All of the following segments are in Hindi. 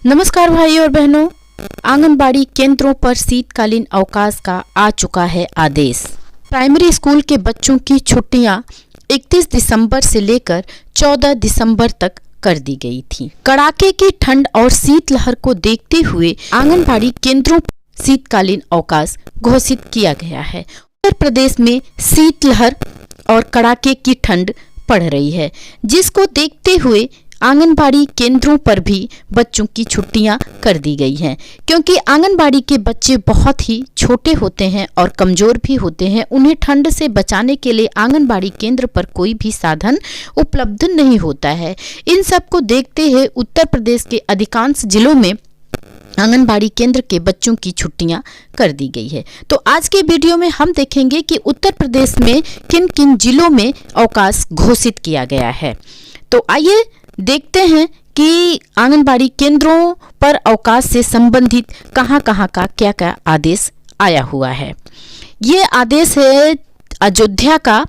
नमस्कार भाई और बहनों, आंगनबाड़ी केंद्रों पर शीतकालीन अवकाश का आ चुका है आदेश। प्राइमरी स्कूल के बच्चों की छुट्टियां 31 दिसंबर से लेकर 14 दिसंबर तक कर दी गई थी। कड़ाके की ठंड और शीतलहर को देखते हुए आंगनबाड़ी केंद्रों पर शीतकालीन अवकाश घोषित किया गया है। उत्तर प्रदेश में शीतलहर और कड़ाके की ठंड पड़ रही है, जिसको देखते हुए आंगनबाड़ी केंद्रों पर भी बच्चों की छुट्टियां कर दी गई हैं, क्योंकि आंगनबाड़ी के बच्चे बहुत ही छोटे होते हैं और कमजोर भी होते हैं। उन्हें ठंड से बचाने के लिए आंगनबाड़ी केंद्र पर कोई भी साधन उपलब्ध नहीं होता है। इन सब को देखते हुए उत्तर प्रदेश के अधिकांश जिलों में आंगनबाड़ी केंद्र के बच्चों की छुट्टियां कर दी गई है। तो आज के वीडियो में हम देखेंगे कि उत्तर प्रदेश में किन किन जिलों में अवकाश घोषित किया गया है। तो आइए देखते हैं कि आंगनबाड़ी केंद्रों पर अवकाश से संबंधित कहां कहां का क्या क्या आदेश आया हुआ है। ये आदेश है अयोध्या का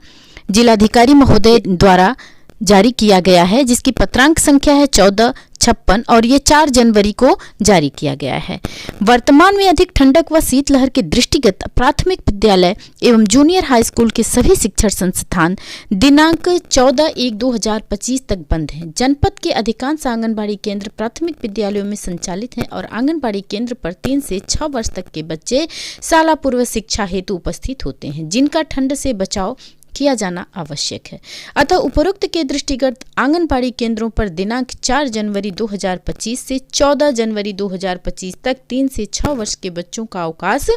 जिलाधिकारी महोदय द्वारा जारी किया गया है, जिसकी पत्रांक संख्या है 1456 और ये 4 जनवरी को जारी किया गया है। वर्तमान में अधिक ठंडक व शीतलहर के दृष्टिगत प्राथमिक विद्यालय एवं जूनियर हाई स्कूल के सभी शिक्षण संस्थान दिनांक 14/1/2025 तक बंद हैं। जनपद के अधिकांश आंगनबाड़ी केंद्र प्राथमिक विद्यालयों में संचालित हैं और आंगनबाड़ी केंद्र पर 3 से 6 वर्ष तक के बच्चे शाला पूर्व शिक्षा हेतु उपस्थित होते हैं, जिनका ठंड से बचाव किया जाना आवश्यक है। अतः उपरोक्त के दृष्टिगत आंगनबाड़ी केंद्रों पर दिनांक 4 जनवरी 2025 से 14 जनवरी 2025 तक 3 से 6 वर्ष के बच्चों का अवकाश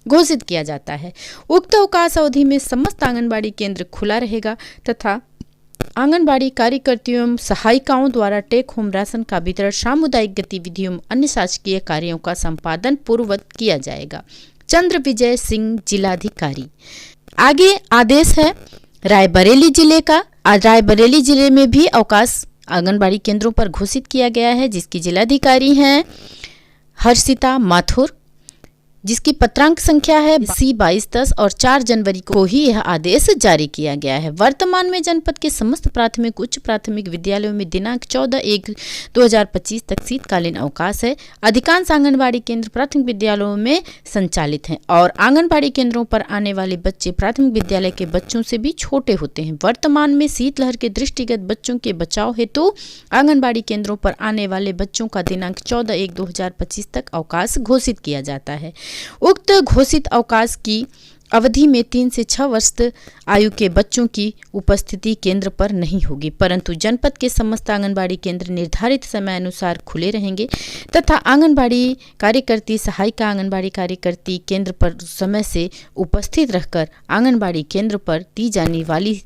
घोषित किया जाता है। उक्त अवकाश अवधि में समस्त आंगनबाड़ी केंद्र खुला रहेगा तथा आंगनबाड़ी कार्यकर्तियों एवं सहायिकाओं द्वारा टेक होम राशन का वितरण, सामुदायिक गतिविधियों, अन्य शासकीय कार्यों का संपादन पूर्ववत किया जाएगा। चंद्र विजय सिंह, जिलाधिकारी। आगे आदेश है रायबरेली जिले का। रायबरेली जिले में भी अवकाश आंगनबाड़ी केंद्रों पर घोषित किया गया है, जिसकी जिलाधिकारी हैं हर्षिता माथुर, जिसकी पत्रांक संख्या है C2210 और 4 जनवरी को ही यह आदेश जारी किया गया है। वर्तमान में जनपद के समस्त प्राथमिक उच्च प्राथमिक विद्यालयों में दिनांक 14/1/2025 तक शीतकालीन अवकाश है। अधिकांश आंगनबाड़ी केंद्र प्राथमिक विद्यालयों में संचालित हैं और आंगनबाड़ी केंद्रों पर आने वाले बच्चे प्राथमिक विद्यालय के बच्चों से भी छोटे होते हैं। वर्तमान में शीतलहर के दृष्टिगत बच्चों के बचाव हेतु आंगनबाड़ी केंद्रों पर आने वाले बच्चों का दिनांक 14/1/2025 तक अवकाश घोषित किया जाता है। उक्त घोषित अवकाश की अवधि में 3 से 6 वर्ष आयु के बच्चों की उपस्थिति केंद्र पर नहीं होगी, परंतु जनपद के समस्त आंगनबाड़ी केंद्र निर्धारित समय अनुसार खुले रहेंगे तथा आंगनबाड़ी कार्यकर्ती, सहायिका आंगनबाड़ी कार्यकर्ती केंद्र पर समय से उपस्थित रहकर आंगनबाड़ी केंद्र पर दी जाने वाली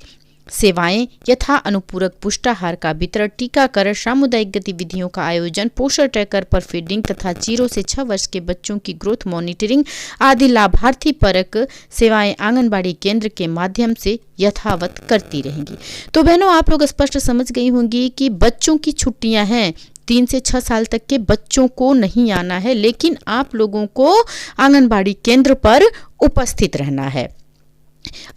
सेवाएं यथा अनुपूरक पुष्टाहार का वितरण, टीकाकरण, सामुदायिक गतिविधियों का आयोजन, पोषण ट्रैकर पर फीडिंग तथा 0 से 6 वर्ष के बच्चों की ग्रोथ मॉनिटरिंग आदि लाभार्थी परक सेवाएं आंगनबाड़ी केंद्र के माध्यम से यथावत करती रहेंगी। तो बहनों, आप लोग स्पष्ट समझ गई होंगी कि बच्चों की छुट्टियां हैं। 3 से 6 साल तक के बच्चों को नहीं आना है, लेकिन आप लोगों को आंगनबाड़ी केंद्र पर उपस्थित रहना है।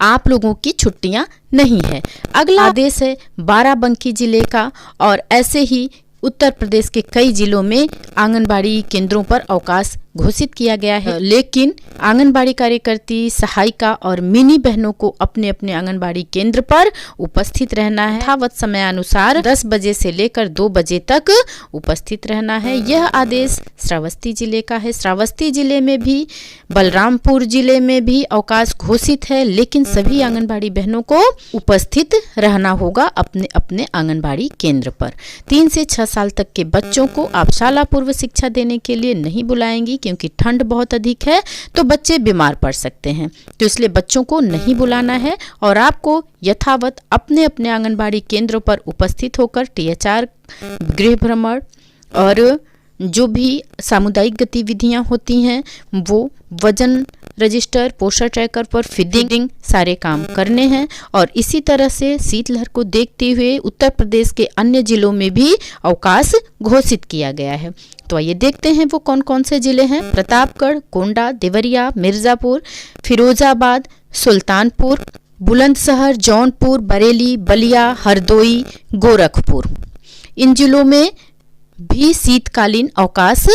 आप लोगों की छुट्टियां नहीं है। अगला आदेश है बाराबंकी जिले का और ऐसे ही उत्तर प्रदेश के कई जिलों में आंगनबाड़ी केंद्रों पर अवकाश घोषित किया गया है, लेकिन आंगनबाड़ी कार्यकर्ती, सहायिका और मिनी बहनों को अपने अपने आंगनबाड़ी केंद्र पर उपस्थित रहना है। यथावत समय अनुसार 10 बजे से लेकर 2 बजे तक उपस्थित रहना है। यह आदेश श्रावस्ती जिले का है। श्रावस्ती जिले में भी, बलरामपुर जिले में भी अवकाश घोषित है, लेकिन सभी आंगनबाड़ी बहनों को उपस्थित रहना होगा अपने अपने आंगनबाड़ी केंद्र पर। 3 से 6 साल तक के बच्चों को आप शाला पूर्व शिक्षा देने के लिए नहीं बुलाएंगी, क्योंकि ठंड बहुत अधिक है तो बच्चे बीमार पड़ सकते हैं, तो इसलिए बच्चों को नहीं बुलाना है और आपको यथावत अपने अपने आंगनबाड़ी केंद्रों पर उपस्थित होकर THR, गृह भ्रमण और जो भी सामुदायिक गतिविधियां होती हैं वो वजन रजिस्टर, पोषण ट्रैकर पर फीडिंग सारे काम करने हैं। और इसी तरह से शीतलहर को देखते हुए उत्तर प्रदेश के अन्य जिलों में भी अवकाश घोषित किया गया है। तो आइए देखते हैं वो कौन कौन से जिले हैं। प्रतापगढ़, गोंडा, देवरिया, मिर्जापुर, फिरोजाबाद, सुल्तानपुर, बुलंदशहर, जौनपुर, बरेली, बलिया, हरदोई, गोरखपुर। इन जिलों में भी शीतकालीन अवकाश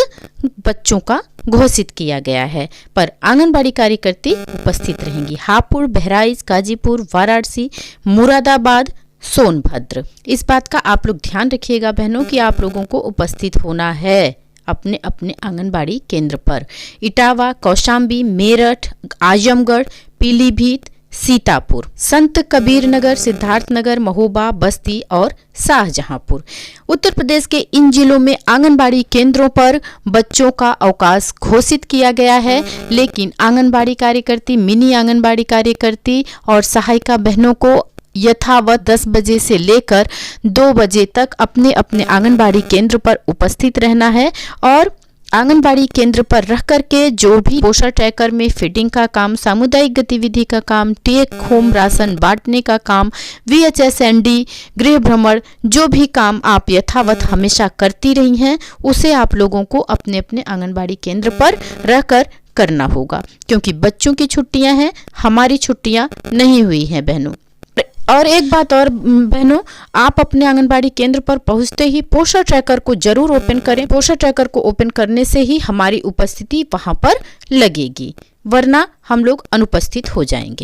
बच्चों का घोषित किया गया है, पर आंगनबाड़ी कार्यकर्ती उपस्थित रहेंगी। हापुड़, बहराइच, गाजीपुर, वाराणसी, मुरादाबाद, सोनभद्र। इस बात का आप लोग ध्यान रखिएगा बहनों कि आप लोगों को उपस्थित होना है अपने अपने आंगनबाड़ी केंद्र पर। इटावा, कौशाम्बी, मेरठ, आजमगढ़, पीलीभीत, सीतापुर, संत कबीर नगर, सिद्धार्थनगर, महोबा, बस्ती और शाहजहांपुर। उत्तर प्रदेश के इन जिलों में आंगनबाड़ी केंद्रों पर बच्चों का अवकाश घोषित किया गया है, लेकिन आंगनबाड़ी कार्यकर्ती, मिनी आंगनबाड़ी कार्यकर्ती और सहायिका बहनों को यथावत 10 बजे से लेकर 2 बजे तक अपने अपने आंगनबाड़ी केंद्र पर उपस्थित रहना है और आंगनबाड़ी केंद्र पर रह करके जो भी पोषण ट्रैकर में फीडिंग का काम, सामुदायिक गतिविधि का काम, टेक होम राशन बांटने का काम, VHSND, गृह भ्रमण, जो भी काम आप यथावत हमेशा करती रही हैं, उसे आप लोगों को अपने अपने आंगनबाड़ी केंद्र पर रहकर करना होगा, क्योंकि बच्चों की छुट्टियां हैं, हमारी छुट्टियां नहीं हुई हैं बहनों। और एक बात और बहनों, आप अपने आंगनबाड़ी केंद्र पर पहुंचते ही पोषण ट्रैकर को जरूर ओपन करें। पोषण ट्रैकर को ओपन करने से ही हमारी उपस्थिति वहां पर लगेगी, वरना हम लोग अनुपस्थित हो जाएंगे।